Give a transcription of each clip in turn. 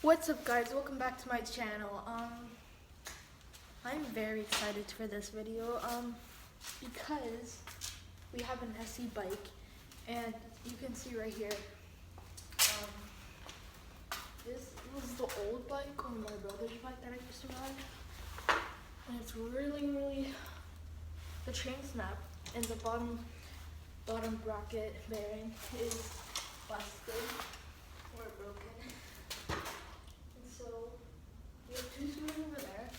What's up, guys? Welcome back to my channel. I'm very excited for this video because we have an SE bike, and you can see right here, this was the old bike on my brother's bike that I used to ride, and it's really, the chain snap and the bottom bracket bearing is busted or broken. So we have two screws over there,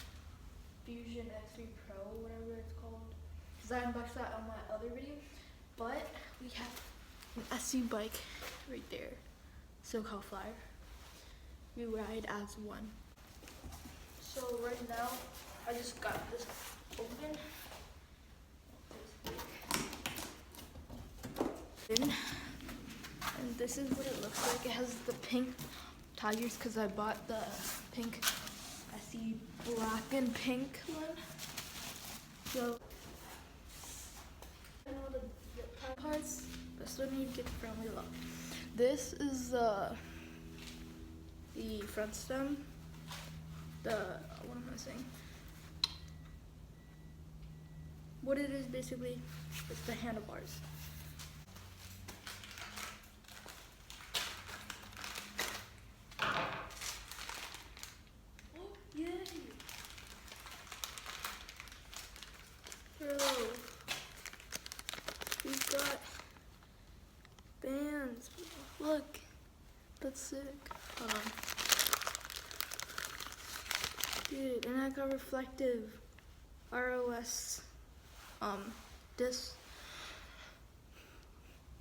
Fusion X3 Pro, whatever it's called, because I unboxed that on my other video. But we have an SE bike right there, SoCal Flyer. We ride as one. So right now, I just got this open. And this is what it looks like. It has the pink tires because I bought the pink SE black and pink one. So I know the parts, but still need to get the front wheel up. This is the front stem. What am I saying? What it is basically, it's the handlebars. We've got bands. Look, that's sick. Hold on. Dude, and I got reflective ROS disc.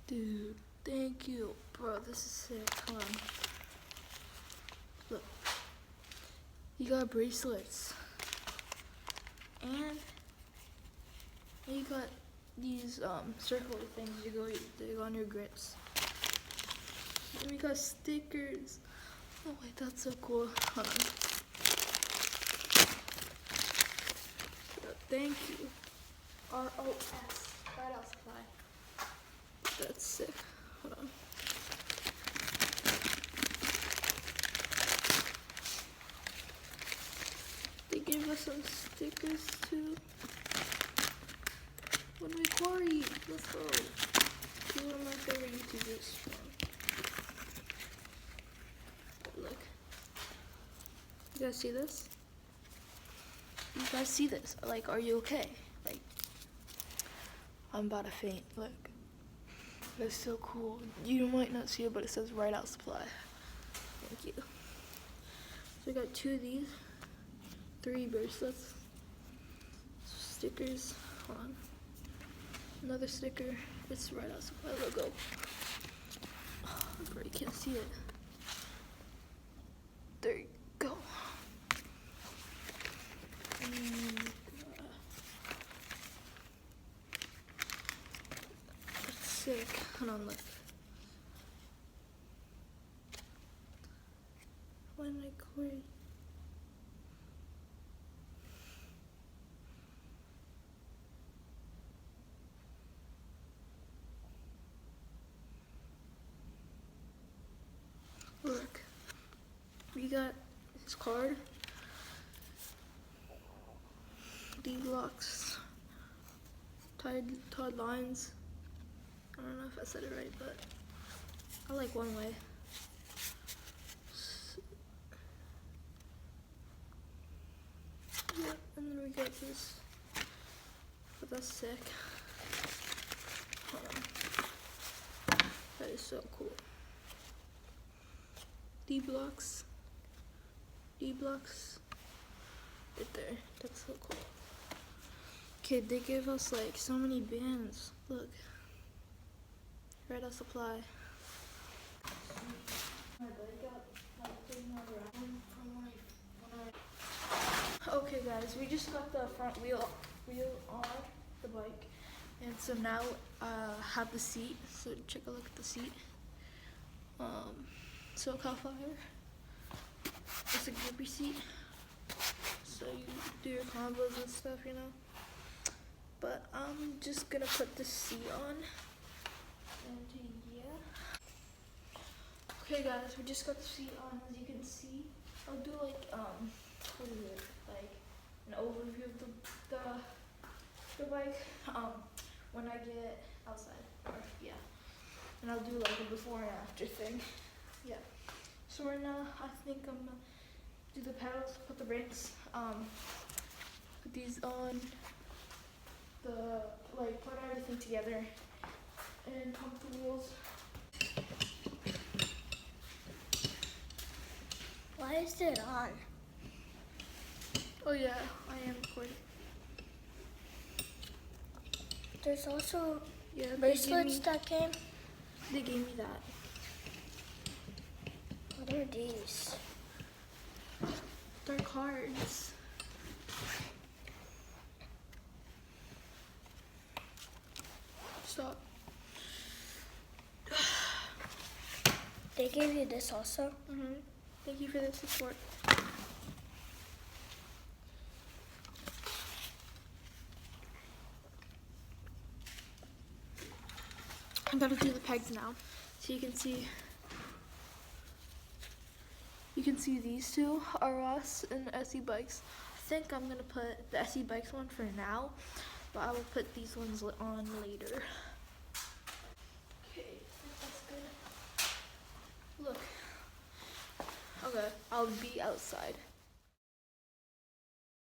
Dude, thank you. Bro, this is sick. Hold on. Look. You got bracelets. And you got these circle things they go on your grips. And we got stickers. Oh wait, that's so cool. Hold on. Thank you. ROS. Ride Out Supply. That's sick. Hold on. They gave us some stickers too. When we quarry, let's go. See one of my favorite YouTubers. Look. You guys see this? You guys see this? Like, are you okay? Like, I'm about to faint. Look. That's so cool. You might not see it, but it says Ride Out Supply. Thank you. So we got 2 of these. 3 bracelets. Stickers. Hold on. Another sticker. It's Ride Out Supply logo. Oh, I probably can't see it. There you go. And, that's sick. Hold on, look. When I quit. Look, we got this card, D-Blocks, tied lines. I don't know if I said it right, but I like one way. Yeah, and then we got this, but that's sick. Hold on. That is so cool. D-Blocks, right there. That's so cool. Okay, they gave us like so many bands. Look, Ride Out Supply. Okay, guys, we just got the front wheel on the bike, and so now have the seat. So check a look at the seat. SoCal Flyer. It's a grippy seat, so you do your combos and stuff, you know. But I'm just gonna put the seat on, and yeah. Okay, guys, we just got the seat on, as you can see. bike when I get outside. Or, yeah. And I'll do like a before and after thing. Yeah. So right now I think I'm gonna do the pedals, put the brakes, put these on, put everything together and pump the wheels. Why is it on? Oh yeah, I am recording. There's also Yeah, bracelets that came. they gave me that. What are these? They're cards. Stop. They gave you this also? Thank you for the support. I'm gonna do the pegs now, so you can see. You can see these two are us and SE bikes. I think I'm gonna put the SE bikes one for now, but I will put these ones on later. Okay, that's good. Look. Okay, I'll be outside.